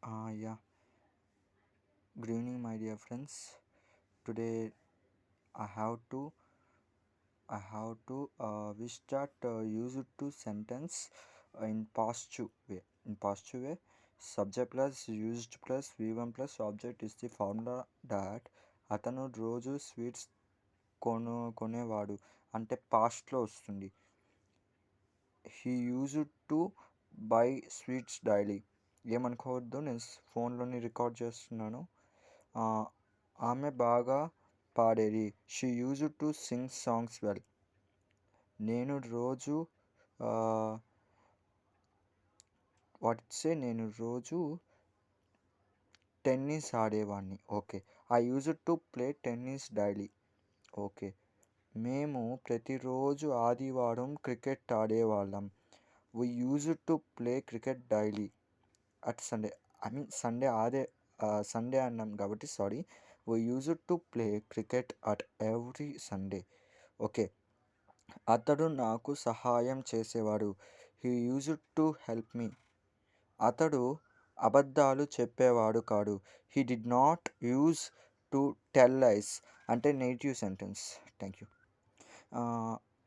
Yeah, good evening, my dear friends. Today I have to we start use it to sentence in positive way. In positive way, subject plus used plus v1 plus object is the formula that అతను రోజు sweets కొనేవాడు అంటే పాస్ట్లో వస్తుంది. He use to buy sweets daily. ఏమనుకోవద్దు, నేను ఫోన్లోని record చేస్తున్నాను. ఆమె బాగా పాడేది. She use to sing songs well. నేను రోజు నేను రోజు టెన్నిస్ ఆడేవాడిని. Okay. I use to play tennis daily. Okay. మేము ప్రతిరోజు ఆదివారం క్రికెట్ ఆడేవాళ్ళం. We use to play cricket daily at Sunday. Sunday అన్నాం కాబట్టి sorry. We use to play cricket at every Sunday. Okay. అతడు నాకు సహాయం చేసేవాడు. He use to help me. అతడు అబద్ధాలు చెప్పేవాడు కాదు. He did not use to tell lies. అంటే negative sentence. Thank you.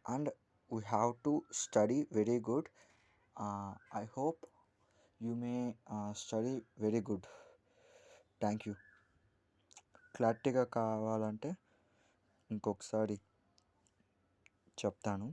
And we have to study very good. I hope you may study very good. Thank you. క్లారిటీగా కావాలంటే ఇంకొకసారి చెప్తాను.